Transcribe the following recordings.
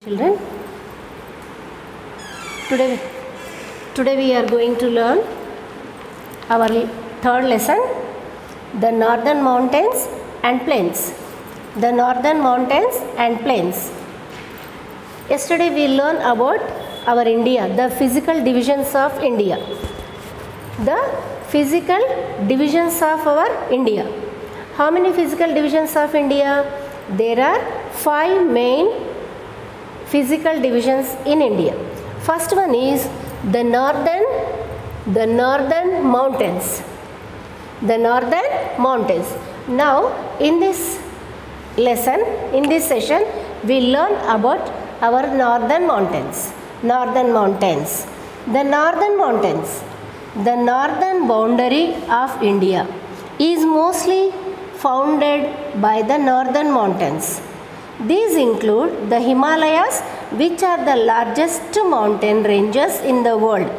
Children, today we are going to learn our third lesson, the northern mountains and plains. The northern mountains and plains. Yesterday we learned about our India, the physical divisions of India. The physical divisions of our India. How many physical divisions of India? There are 5 main physical divisions in India. First one is the northern mountains. The northern mountains. Now in this lesson, in this session, we learn about our northern mountains. Northern mountains. The northern mountains. The northern boundary of India is mostly founded by the northern mountains. These include the Himalayas, which are the largest mountain ranges in the world.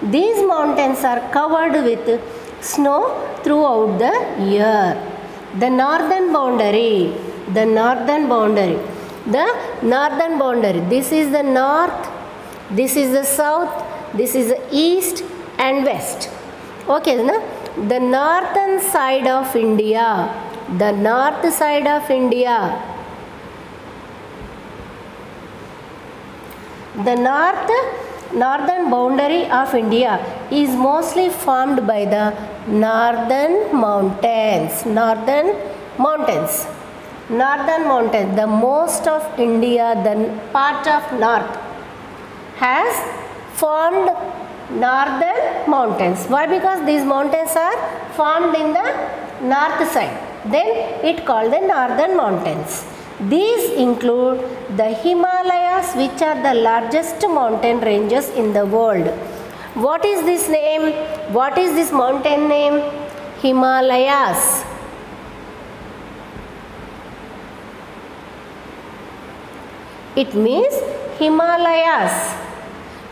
These mountains are covered with snow throughout the year. The northern boundary. The northern boundary. The northern boundary. This is the north, this is the south, this is the east and west. Okay, na? The northern side of India. The north side of India. The northern boundary of India is mostly formed by the northern mountains. Northern mountains. Northern mountains. The most of India, the part of north, has formed northern mountains. Why? Because these mountains are formed in the north side. Then it called the northern mountains. These include the Himalayas, which are the largest mountain ranges in the world. What is this name? What is this mountain name? Himalayas. It means Himalayas,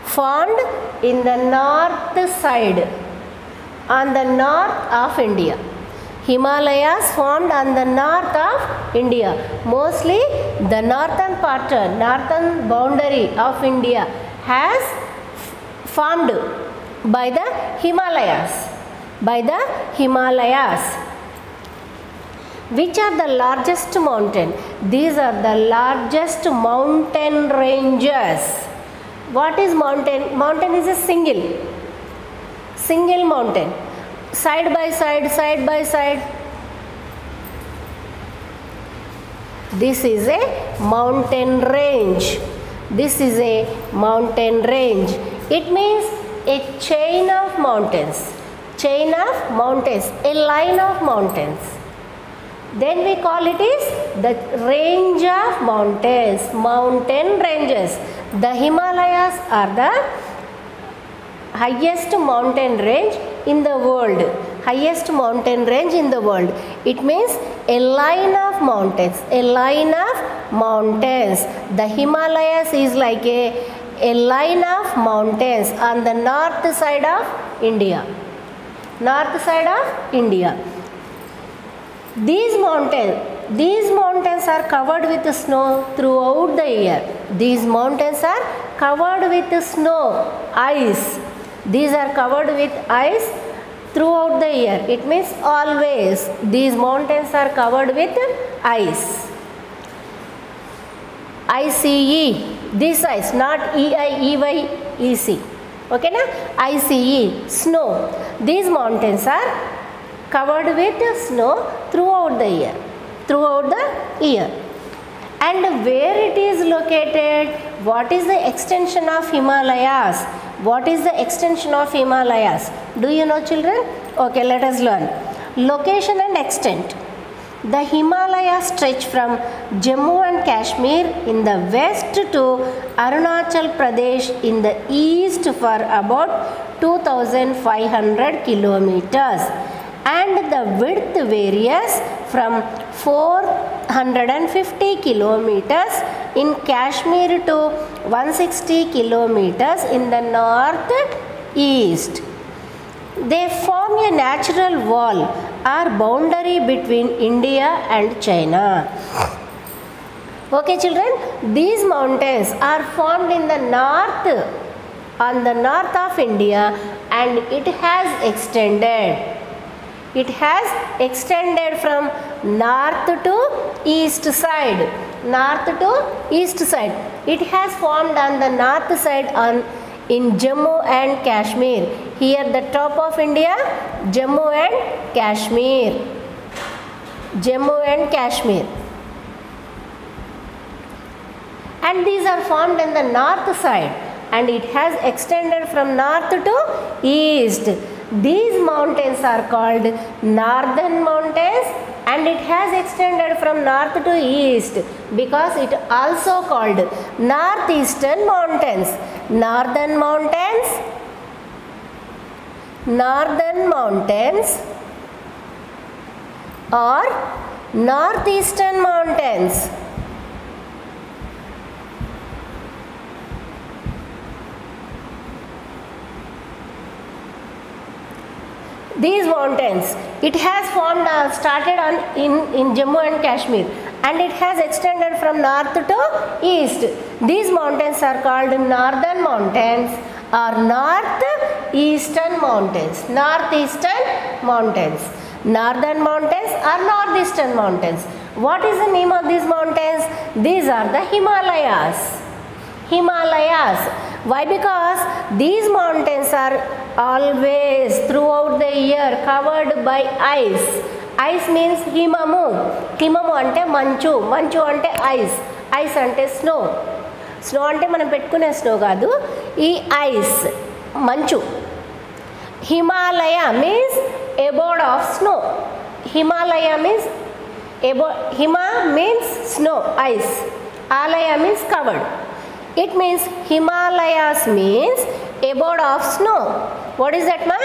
formed in the north side, on the north of India. Himalayas formed on the north of India. Mostly the northern part, northern boundary of India has formed by the Himalayas. By the Himalayas. Which are the largest mountain? These are the largest mountain ranges. What is mountain? Mountain is a single mountain. Side by side. This is a mountain range. This is a mountain range. It means a chain of mountains. Chain of mountains. A line of mountains. Then we call it is the range of mountains. Mountain ranges. The Himalayas are the highest mountain range in the world. Highest mountain range in the world. It means a line of mountains. A line of mountains. The Himalayas is like a line of mountains on the north side of India. North side of India. These mountains are covered with snow throughout the year. These mountains are covered with snow, ice. These are covered with ice throughout the year. It means always. These mountains are covered with ice. ICE. This ice, not EIEYEC. Okay, na? ICE. Snow. These mountains are covered with snow throughout the year. Throughout the year. And where it is located? What is the extension of Himalayas? What is the extension of Himalayas? Do you know, children? Okay, let us learn. Location and extent. The Himalayas stretch from Jammu and Kashmir in the west to Arunachal Pradesh in the east for about 2,500 kilometers. And the width varies from 450 kilometers in Kashmir to 160 kilometers in the north east. They form a natural wall or boundary between India and China. Okay children, these mountains are formed in the north, on the north of India, and it has extended. It has extended from north to east side. North to east side. It has formed on the north side in Jammu and Kashmir. Here the top of India, Jammu and Kashmir. Jammu and Kashmir. And these are formed in the north side, and it has extended from north to east. These mountains are called northern mountains, and it has extended from north to east because it also called northeastern mountains. Northern mountains, northern mountains or northeastern mountains. These mountains, it has formed, started in Jammu and Kashmir, and it has extended from north to east. These mountains are called northern mountains or northeastern mountains. Northeastern mountains. Northern mountains or northeastern mountains. What is the name of these mountains? These are the Himalayas. Himalayas. Why? Because these mountains are always throughout the year covered by ice. Ice means himamu. Himamu ante manchu. Manchu ante ice. Ice ante snow. Snow ante manam petkune snow kaadu. Ee ice. Manchu. Himalaya means abode of snow. Himalaya means abode. Hima means snow, ice. Alaya means covered. It means Himalayas means abode of snow. What is that, ma?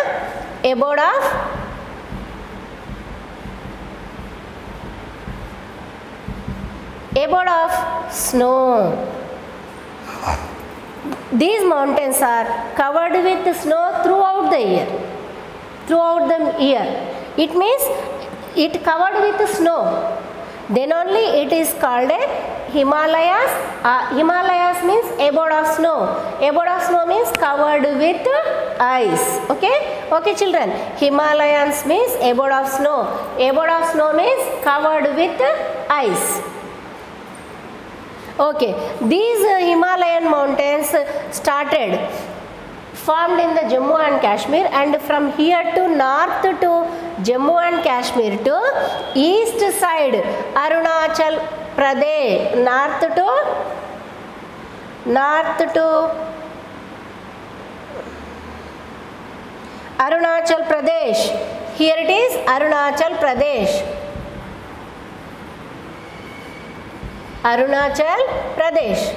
Abode of snow. These mountains are covered with snow throughout the year. Throughout the year. It means it covered with snow. Then only it is called a Himalayas. Himalayas means abode of snow. Abode of snow means covered with ice. Okay? Okay children. Himalayas means abode of snow. Abode of snow means covered with ice. Okay. These Himalayan mountains formed in the Jammu and Kashmir, and from here to north to Jammu and Kashmir to east side Arunachal Pradesh, north to Arunachal Pradesh. Here it is Arunachal Pradesh. Arunachal Pradesh.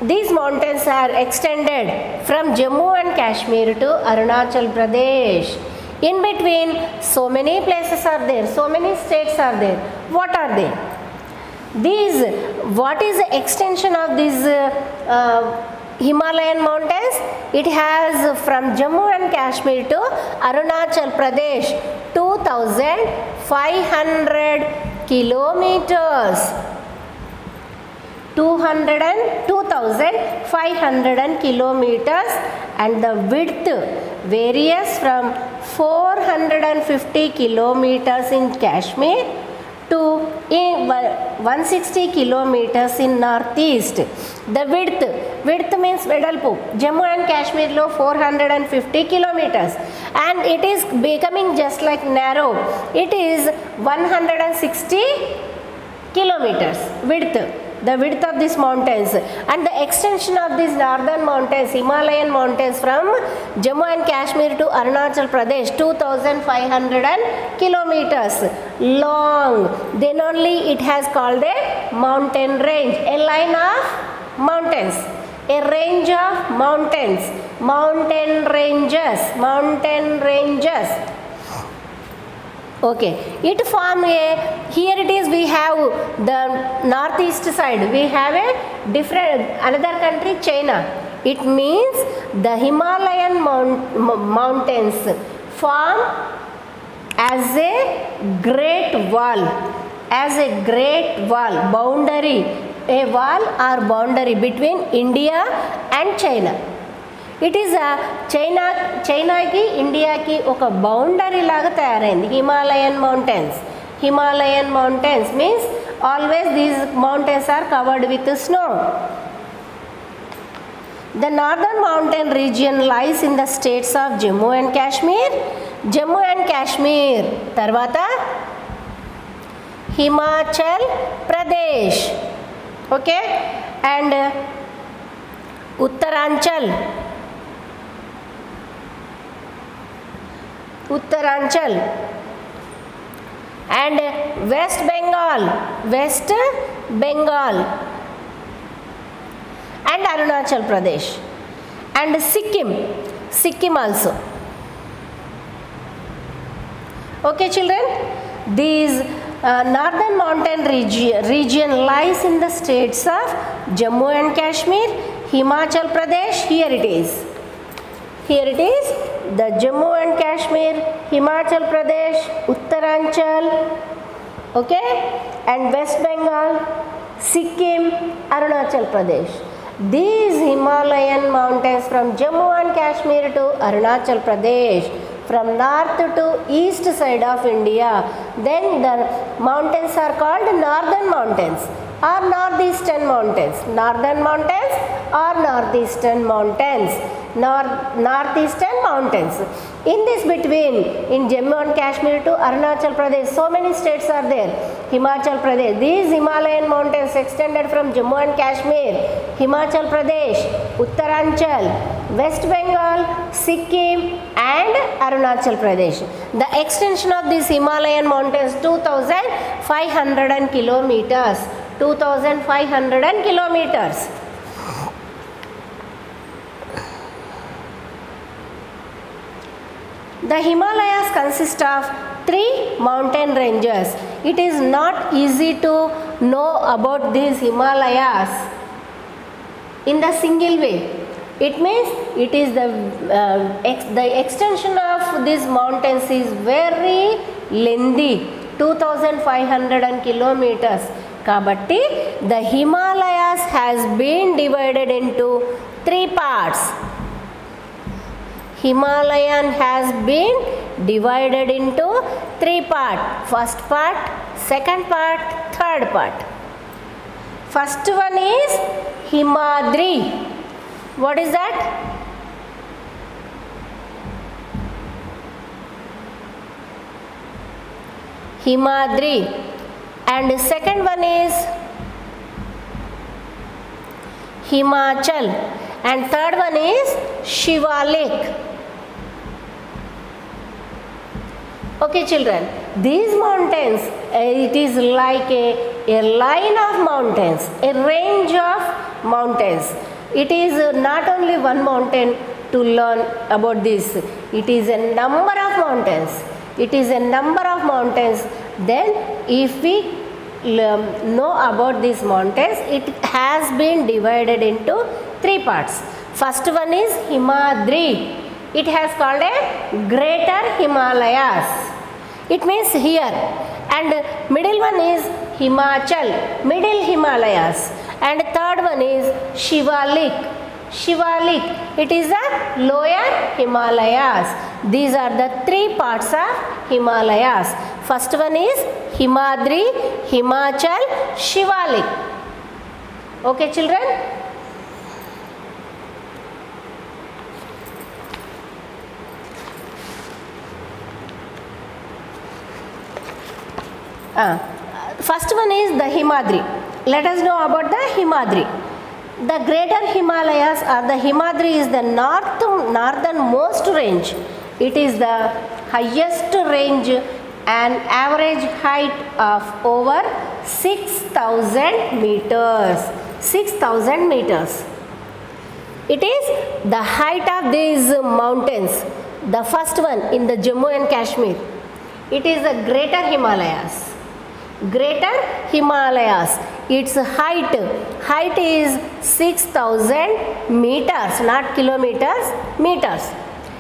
These mountains are extended from Jammu and Kashmir to Arunachal Pradesh. In between, so many places are there, so many states are there. What are they? What is the extension of these Himalayan mountains? It has from Jammu and Kashmir to Arunachal Pradesh 2,500 kilometers. 2,500 kilometers, and the width varies from 450 kilometers in Kashmir to 160 kilometers in northeast. The width means Vedalpu. Jammu and Kashmir lo 450 kilometers, and it is becoming just like narrow. It is 160 kilometers width. The width of these mountains, and the extension of these northern mountains, Himalayan mountains, from Jammu and Kashmir to Arunachal Pradesh, 2,500 kilometers long. Then only it has called a mountain range, a line of mountains, a range of mountains, mountain ranges. Okay, it form here it is, we have the northeast side, we have a different, another country, China. It means the Himalayan mountains form as a great wall. as a great wall, boundary, a wall or boundary between India and China. It is a China ki India ki oka boundary laga tayarayindi. Himalayan mountains means always these mountains are covered with snow. The northern mountain region lies in the states of Jammu and Kashmir. Jammu and Kashmir. Tarvata Himachal Pradesh. Okay, and Uttaranchal and West Bengal and Arunachal Pradesh and Sikkim also. Okay children, these northern mountain region lies in the states of Jammu and Kashmir, Himachal Pradesh. Here it is the Jammu and Kashmir, Himachal Pradesh, Uttaranchal, okay, and West Bengal, Sikkim, Arunachal Pradesh. These Himalayan mountains from Jammu and Kashmir to Arunachal Pradesh, from north to east side of India, then the mountains are called northern mountains or northeastern mountains. Northern mountains or northeastern mountains. Northeastern mountains. In this between, in Jammu and Kashmir to Arunachal Pradesh, so many states are there. Himachal Pradesh. These Himalayan mountains extended from Jammu and Kashmir, Himachal Pradesh, Uttaranchal, West Bengal, Sikkim and Arunachal Pradesh. The extension of these Himalayan mountains 2,500 kilometers. 2,500 kilometers. The Himalayas consist of 3 mountain ranges. It is not easy to know about these Himalayas in the single way. It means it is the extension of these mountains is very lengthy, 2,500 kilometers. Kabatti, the Himalayas has been divided into 3 parts. Himalayan has been divided into 3 parts. First part, second part, third part. First one is Himadri. What is that? Himadri. And the second one is Himachal. And third one is Shivalik. Okay children, these mountains, it is like a line of mountains, a range of mountains. It is not only one mountain to learn about this. It is a number of mountains. Then if we know about these mountains, it has been divided into 3 parts. First one is Himadri. It has called a Greater Himalayas. It means here. And middle one is Himachal, Middle Himalayas. And third one is Shivalik. It is the Lower Himalayas. These are the 3 parts of Himalayas. First one is Himadri, Himachal, Shivalik. Okay children? First one is the Himadri. Let us know about the Himadri. The Greater Himalayas or the Himadri is the northernmost range. It is the highest range, an average height of over 6,000 meters. 6,000 meters. It is the height of these mountains. The first one in the Jammu and Kashmir. It is the Greater Himalayas. Greater Himalayas. Its height is 6,000 meters, not kilometers, meters.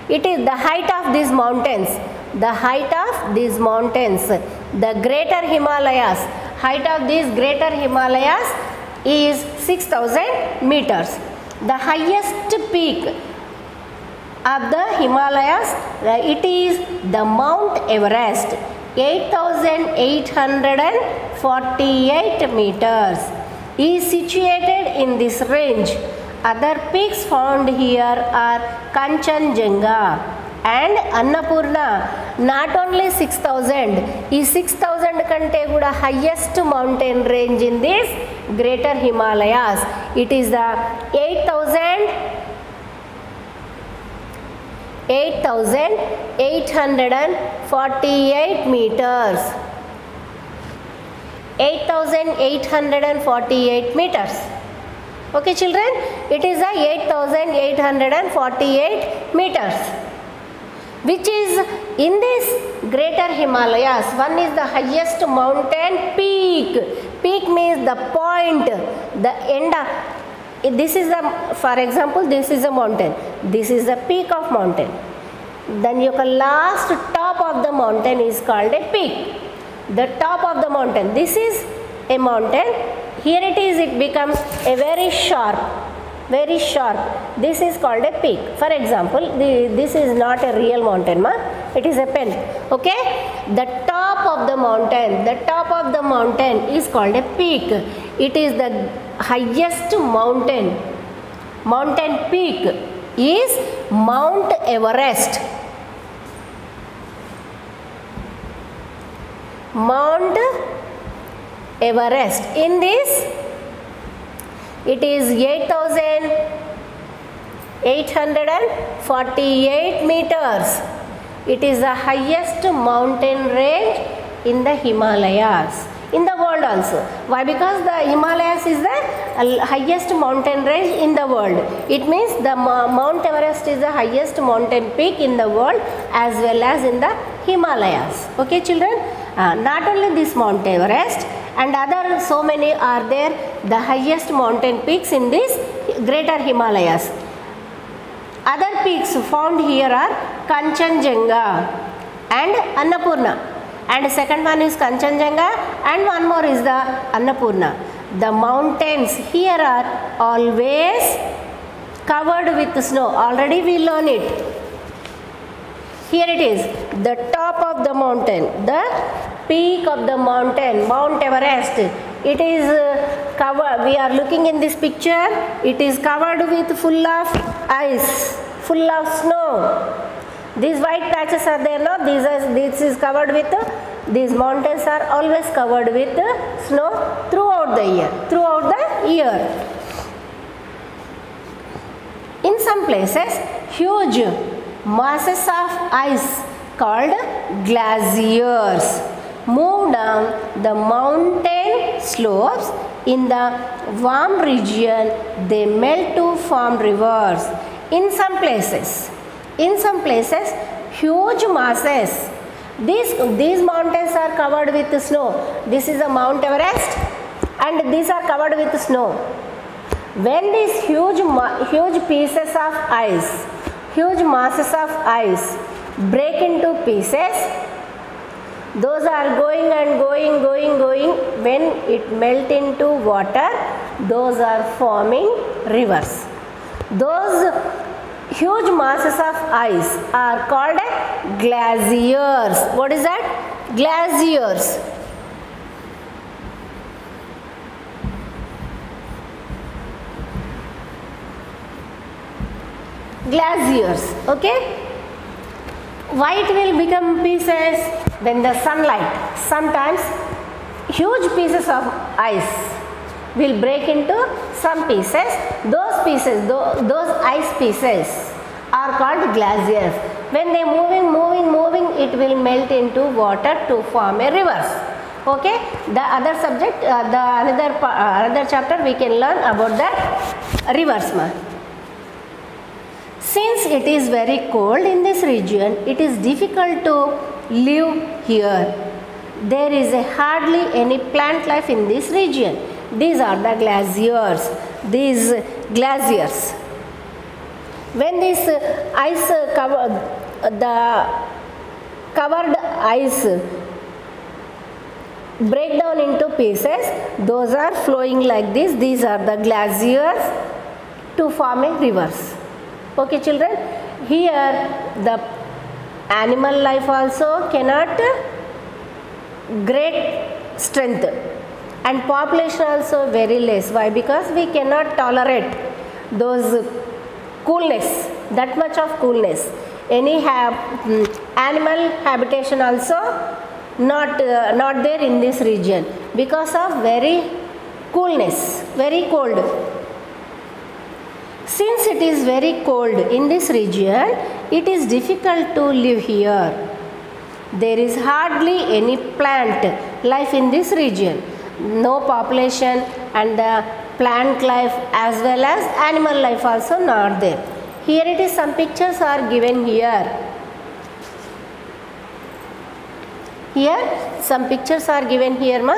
It is the height of these mountains the height of these mountains. The greater Himalayas, height of these greater Himalayas is 6,000 meters. The highest peak of the Himalayas, it is the Mount Everest, 8,848 meters, is situated in this range. Other peaks found here are Kanchenjunga and Annapurna. Not only 6,000, is 6,000 kante kuda highest mountain range in this greater Himalayas. It is the 8,848 meters. 8,848 meters. Okay children, it is a 8,848 meters, which is in this greater Himalayas. One is the highest mountain peak. Peak means the point, the end. This is a, for example, this is a mountain. This is the peak of mountain. Then your last top of the mountain is called a peak. The top of the mountain. This is a mountain. Here it is, it becomes a very sharp. This is called a peak. For example, this is not a real mountain, ma. It is a pen. Okay? The top of the mountain is called a peak. It is the highest mountain. Mountain peak is Mount Everest. Mount Everest. In this, it is 8,848 meters. It is the highest mountain range in the Himalayas, in the world also. Why? Because the Himalayas is the highest mountain range in the world. It means the Mount Everest is the highest mountain peak in the world as well as in the Himalayas. Okay children? Not only this Mount Everest, and other so many are there, the highest mountain peaks in this greater Himalayas. Other peaks found here are Kanchenjunga and Annapurna. And second one is Kanchenjunga and one more is the Annapurna. The mountains here are always covered with snow. Already we learn it. Here it is, the top of the mountain, the peak of the mountain, Mount Everest. It is covered, we are looking in this picture, it is covered with full of ice, full of snow. These white patches are there, no? This is covered with, these mountains are always covered with snow throughout the year. In some places, huge masses of ice called glaciers move down the mountain slopes. In the warm region, they melt to form rivers. In some places, huge masses. These mountains are covered with snow. This is a Mount Everest, and these are covered with snow. When these huge pieces of ice, huge masses of ice break into pieces, those are going and going. When it melt into water, those are forming rivers. Those huge masses of ice are called glaciers. What is that? Glaciers. Glaciers. Okay? Why it will become pieces? When the sunlight, sometimes huge pieces of ice will break into some pieces. Those ice pieces are called glaciers. When they moving, it will melt into water to form a rivers. Okay? The other subject, another chapter we can learn about the rivers. Since it is very cold in this region, it is difficult to live here. There is hardly any plant life in this region. These are the glaciers. When this ice cover, the covered ice break down into pieces, those are flowing like this. These are the glaciers to form a rivers. Okay children, here the animal life also cannot great strength and population also very less. Why? Because we cannot tolerate those coolness, that much of coolness. Any animal habitation also not there in this region because of very coolness, very cold. Since it is very cold in this region, it is difficult to live here. There is hardly any plant life in this region. No population, and the plant life as well as animal life also not there. Here it is, some pictures are given here. Here some pictures are given here, ma.